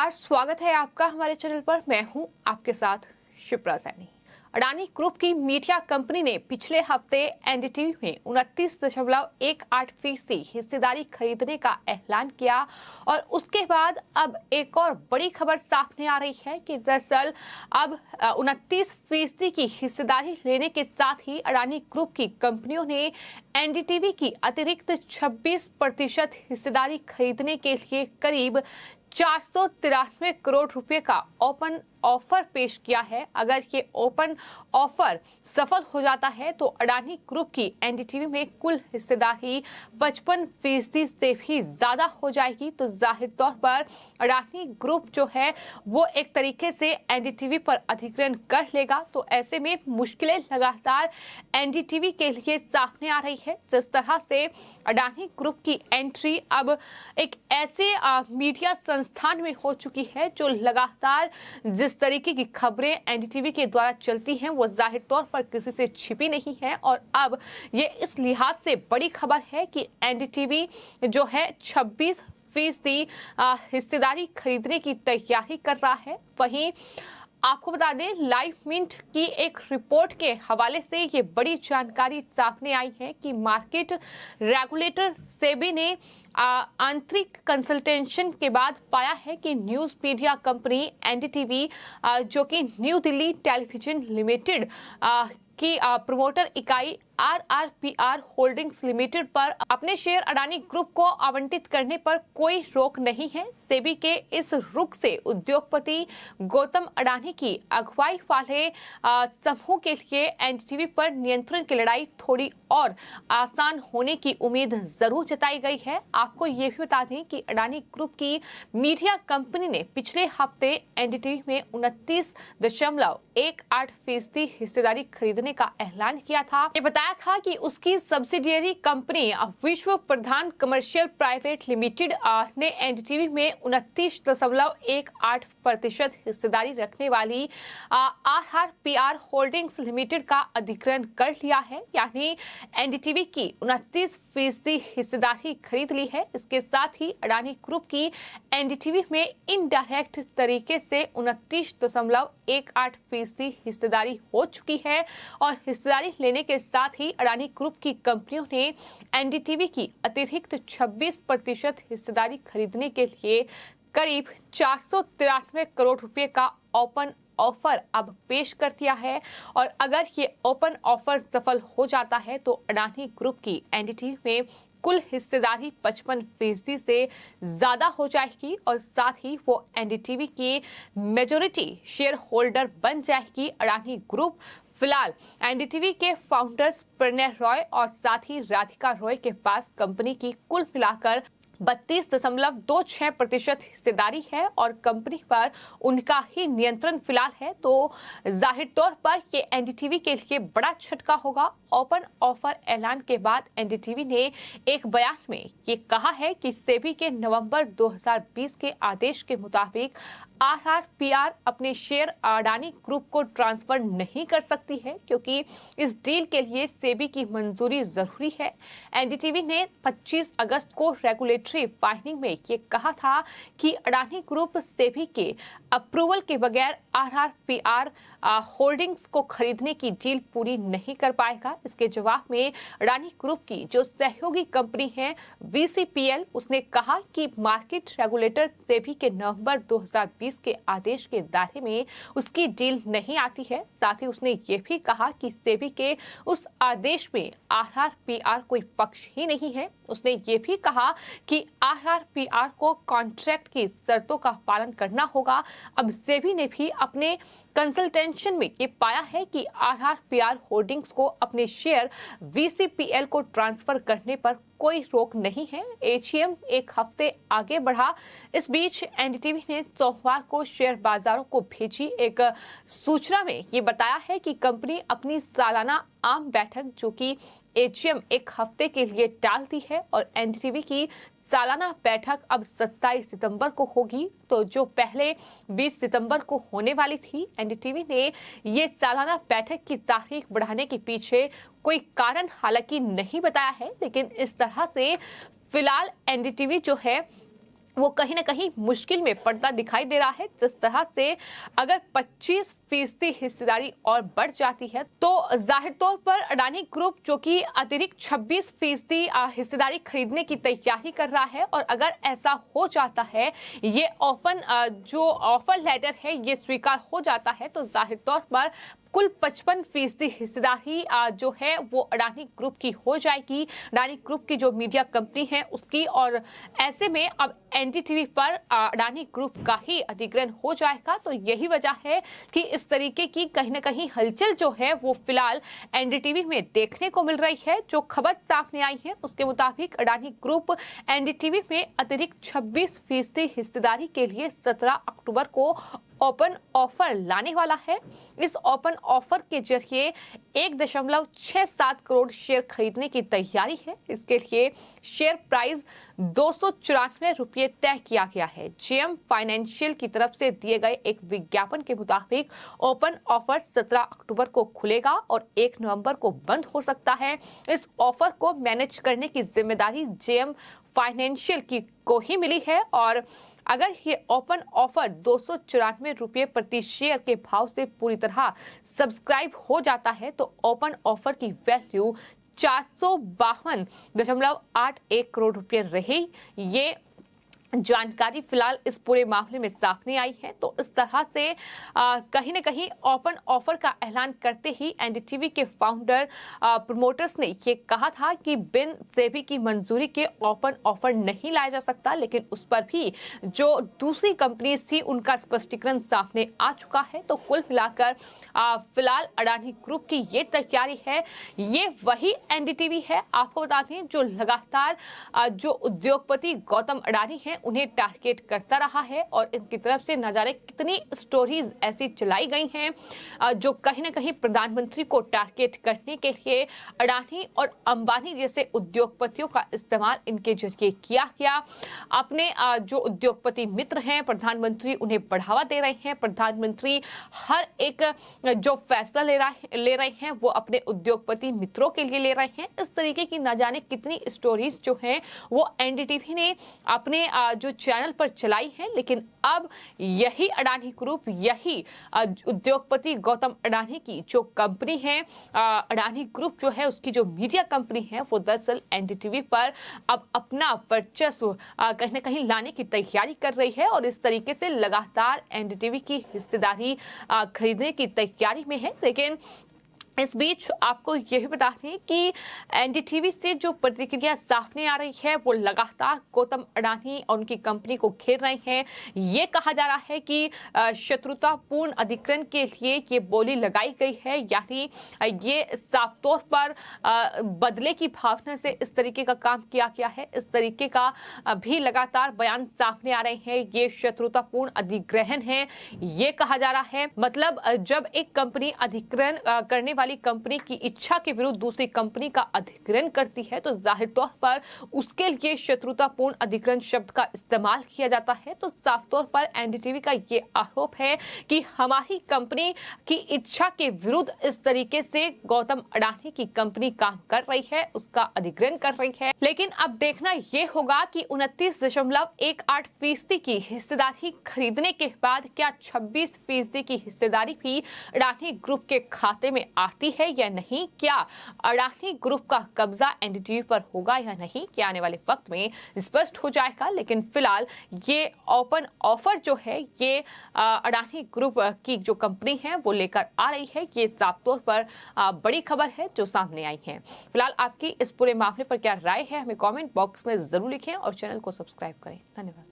नमस्कार, स्वागत है आपका हमारे चैनल पर। मैं हूं आपके साथ शिप्रा सैनी। अडानी ग्रुप की मीडिया कंपनी ने पिछले हफ्ते एनडीटीवी में 29.18% हिस्सेदारी खरीदने का ऐलान किया और उसके बाद अब एक और बड़ी खबर सामने आ रही है कि दरअसल अब 29% की हिस्सेदारी लेने के साथ ही अडानी ग्रुप की कंपनियों ने एनडीटीवी की अतिरिक्त 26% हिस्सेदारी खरीदने के लिए करीब 493 करोड़ रुपए का ओपन ऑफर पेश किया है। अगर ये ओपन ऑफर सफल हो जाता है तो अडानी ग्रुप की एनडीटीवी में कुल हिस्सेदारी 55% से भी ज्यादा हो जाएगी। तो जाहिर तौर पर अडानी ग्रुप जो है वो एक तरीके से एनडीटीवी पर अधिग्रहण कर लेगा। तो ऐसे में मुश्किलें लगातार एनडीटीवी के लिए सामने आ रही है। जिस तरह से अडानी ग्रुप की एंट्री अब एक ऐसे मीडिया संस्थान में हो चुकी है जो लगातार जिस तरीके की खबरें एनडीटीवी के द्वारा चलती हैं वो जाहिर तौर पर किसी से छिपी नहीं है। और अब ये इस लिहाज से बड़ी खबर है कि एनडीटीवी जो है 26% हिस्सेदारी खरीदने की तैयारी कर रहा है। वहीं आपको बता दें, लाइव मिंट की एक रिपोर्ट के हवाले से ये बड़ी जानकारी सामने आई है कि मार्केट रेगुलेटर सेबी ने आंतरिक कंसल्टेशन के बाद पाया है कि न्यूज मीडिया कंपनी एनडीटीवी जो कि न्यू दिल्ली टेलीविजन लिमिटेड की प्रमोटर इकाई आरआरपीआर होल्डिंग्स लिमिटेड पर अपने शेयर अडानी ग्रुप को आवंटित करने पर कोई रोक नहीं है। सेबी के इस रुख से उद्योगपति गौतम अडानी की अगुवाई वाले समूह के लिए एनडीटीवी पर नियंत्रण की लड़ाई थोड़ी और आसान होने की उम्मीद जरूर जताई गई है। आपको ये भी बता दें कि अडानी ग्रुप की मीडिया कंपनी ने पिछले हफ्ते एनडीटीवी में 29.18% हिस्सेदारी खरीदने का ऐलान किया था। ये बताया था कि उसकी सब्सिडियरी कंपनी विश्व प्रधान कमर्शियल प्राइवेट लिमिटेड ने एनडीटीवी में 29.18% हिस्सेदारी रखने वाली आरआरपीआर होल्डिंग्स लिमिटेड का अधिग्रहण कर लिया है। यानी एनडीटीवी की 29% हिस्सेदारी खरीद ली है। इसके साथ ही अडानी ग्रुप की एनडीटीवी में इनडायरेक्ट तरीके से 29.18% हिस्सेदारी हो चुकी है। और हिस्सेदारी लेने के साथ ही अडानी ग्रुप की कंपनियों ने एनडीटीवी की अतिरिक्त 26% हिस्सेदारी खरीदने के लिए करीब 493 करोड़ रुपए का ओपन ऑफर अब पेश कर दिया है। और अगर ये ओपन ऑफर सफल हो जाता है तो अडानी ग्रुप की एनडीटीवी में कुल हिस्सेदारी 55% से ज्यादा हो जाएगी और साथ ही वो एनडीटीवी की मेजॉरिटी शेयर होल्डर बन जाएगी। अडानी ग्रुप फिलहाल एनडीटीवी के फाउंडर्स प्रणय रॉय और साथ ही राधिका रॉय के पास कंपनी की कुल मिलाकर 32.26% हिस्सेदारी है और कंपनी पर उनका ही नियंत्रण फिलहाल है। तो जाहिर तौर पर ये एनडीटीवी के लिए बड़ा झटका होगा। ओपन ऑफर ऐलान के बाद एनडीटीवी ने एक बयान में ये कहा है कि सेबी के नवंबर 2020 के आदेश के मुताबिक आरआरपीआर अपने शेयर अडानी ग्रुप को ट्रांसफर नहीं कर सकती है क्योंकि इस डील के लिए सेबी की मंजूरी जरूरी है। एनडीटीवी ने 25 अगस्त को रेगुलेटरी फाइलिंग में ये कहा था कि अडानी ग्रुप सेबी के अप्रूवल के बगैर आरआरपीआर होल्डिंग्स को खरीदने की डील पूरी नहीं कर पाएगा। इसके जवाब में अडानी ग्रुप की जो सहयोगी कंपनी है वीसीपीएल, उसने कहा कि मार्केट रेगुलेटर सेबी के नवंबर 2020 के आदेश के दायरे में उसकी डील नहीं आती है। साथ ही उसने ये भी कहा कि सेबी के उस आदेश में आरआरपीआर कोई पक्ष ही नहीं है। उसने ये भी कहा कि आरआरपीआर को कॉन्ट्रैक्ट की शर्तों का पालन करना होगा। अब सेबी ने भी अपने कंसल्टेशन में ये पाया है कि आरआरपीआर होल्डिंग्स को अपने शेयर वीसीपीएल को ट्रांसफर करने पर कोई रोक नहीं है। एजीएम एक हफ्ते आगे बढ़ा। इस बीच एनडीटीवी ने सोमवार को शेयर बाजारों को भेजी एक सूचना में ये बताया है कि कंपनी अपनी सालाना आम बैठक जो कि एजीएम एक हफ्ते के लिए टाल दी है और एनडीटीवी की सालाना बैठक अब 27 सितंबर को होगी। तो जो पहले 20 सितंबर को होने वाली थी, एनडीटीवी ने ये सालाना बैठक की तारीख बढ़ाने के पीछे कोई कारण हालांकि नहीं बताया है। लेकिन इस तरह से फिलहाल एनडीटीवी जो है वो कहीं ना कहीं मुश्किल में पड़ता दिखाई दे रहा है। जिस तरह से अगर 25% हिस्सेदारी और बढ़ जाती है तो जाहिर तौर पर अडानी ग्रुप जो कि अतिरिक्त 26% हिस्सेदारी खरीदने की तैयारी कर रहा है, और अगर ऐसा हो जाता है, ये ओपन जो ऑफर लेटर है ये स्वीकार हो जाता है, तो जाहिर तौर पर कुल 55% हिस्सेदारी जो है वो अडानी ग्रुप की हो जाएगी, अडानी ग्रुप की जो मीडिया कंपनी है उसकी। और ऐसे में अब एनडीटीवी पर अडानी ग्रुप का ही अधिग्रहण हो जाएगा। तो यही वजह है कि इस तरीके की कहीं ना कहीं हलचल जो है वो फिलहाल एनडीटीवी में देखने को मिल रही है। जो खबर सामने आई है उसके मुताबिक अडानी ग्रुप एनडीटीवी में अतिरिक्त 26% हिस्सेदारी के लिए 17 अक्टूबर को ओपन ऑफर लाने वाला है। इस ओपन ऑफर के जरिए 1.67 करोड़ शेयर खरीदने की तैयारी है। इसके लिए शेयर प्राइस 294 रुपये तय किया गया है। जेएम फाइनेंशियल की तरफ से दिए गए एक विज्ञापन के मुताबिक ओपन ऑफर 17 अक्टूबर को खुलेगा और 1 नवंबर को बंद हो सकता है। इस ऑफर को मैनेज करने की जिम्मेदारी जेएम फाइनेंशियल को ही मिली है, और अगर ये ओपन ऑफर 294 रुपये प्रति शेयर के भाव से पूरी तरह सब्सक्राइब हो जाता है तो ओपन ऑफर की वैल्यू 452.81 करोड़ रुपये रही। ये जानकारी फिलहाल इस पूरे मामले में सामने आई है। तो इस तरह से कहीं न कहीं ओपन ऑफर का ऐलान करते ही एनडीटीवी के फाउंडर प्रमोटर्स ने ये कहा था कि बिन सेबी की मंजूरी के ओपन ऑफर नहीं लाया जा सकता, लेकिन उस पर भी जो दूसरी कंपनीज थी उनका स्पष्टीकरण सामने आ चुका है। तो कुल मिलाकर फिलहाल अडानी ग्रुप की ये तैयारी है, ये वही एनडीटीवी है। आपको बता दें जो लगातार जो उद्योगपति गौतम अडानी हैं उन्हें टारगेट करता रहा है, और इनकी तरफ से न जाने कितनी स्टोरीज ऐसी चलाई गई हैं जो कहीं ना कहीं प्रधानमंत्री को टारगेट करने के लिए अडानी और अंबानी जैसे उद्योगपतियों का इस्तेमाल इनके जरिए किया गया। अपने जो उद्योगपति मित्र हैं प्रधानमंत्री उन्हें बढ़ावा दे रहे हैं। प्रधानमंत्री हर एक जो फैसला ले रहे हैं वो अपने उद्योगपति मित्रों के लिए ले रहे हैं। इस तरीके की न जाने कितनी स्टोरीज जो हैं वो एनडीटीवी ने अपने जो चैनल पर चलाई है। लेकिन अब यही अडानी ग्रुप, यही उद्योगपति गौतम अडानी की जो कंपनी है, अडानी ग्रुप जो है उसकी जो मीडिया कंपनी है वो दरअसल एनडीटीवी पर अब अपना वर्चस्व कहीं न कहीं लाने की तैयारी कर रही है, और इस तरीके से लगातार एनडीटीवी की हिस्सेदारी खरीदने की तैयारी में है। लेकिन इस बीच आपको यह भी बता दें कि एनडीटीवी से जो प्रतिक्रिया सामने आ रही है वो लगातार गौतम अडानी और उनकी कंपनी को घेर रहे हैं। ये कहा जा रहा है कि शत्रुतापूर्ण अधिग्रहण के लिए ये बोली लगाई गई है, यानी ये साफ तौर पर बदले की भावना से इस तरीके का काम किया गया है। इस तरीके का भी लगातार बयान सामने आ रहे हैं। ये शत्रुतापूर्ण अधिग्रहण है ये कहा जा रहा है। मतलब जब एक कंपनी अधिग्रहण करने वाली कंपनी की इच्छा के विरुद्ध दूसरी कंपनी का अधिग्रहण करती है तो जाहिर तौर पर उसके लिए शत्रुतापूर्ण अधिग्रहण शब्द का इस्तेमाल किया जाता है। तो साफ तौर पर एनडीटीवी का ये आरोप है कि हमारी कंपनी की इच्छा के विरुद्ध इस तरीके से गौतम अडानी की कंपनी काम कर रही है, उसका अधिग्रहण कर रही है। लेकिन अब देखना ये होगा कि 29.18% की हिस्सेदारी खरीदने के बाद क्या 26% की हिस्सेदारी भी अडानी ग्रुप के खाते में आती है या नहीं, क्या अडानी ग्रुप का कब्जा एनडीटीवी पर होगा या नहीं, क्या आने वाले वक्त में स्पष्ट हो जाएगा। लेकिन फिलहाल ये ओपन ऑफर जो है ये अडानी ग्रुप की जो कंपनी है वो लेकर आ रही है। ये साफ तौर पर बड़ी खबर है जो सामने आई है। फिलहाल आपकी इस पूरे मामले पर क्या राय है हमें कमेंट बॉक्स में जरूर लिखें और चैनल को सब्सक्राइब करें। धन्यवाद।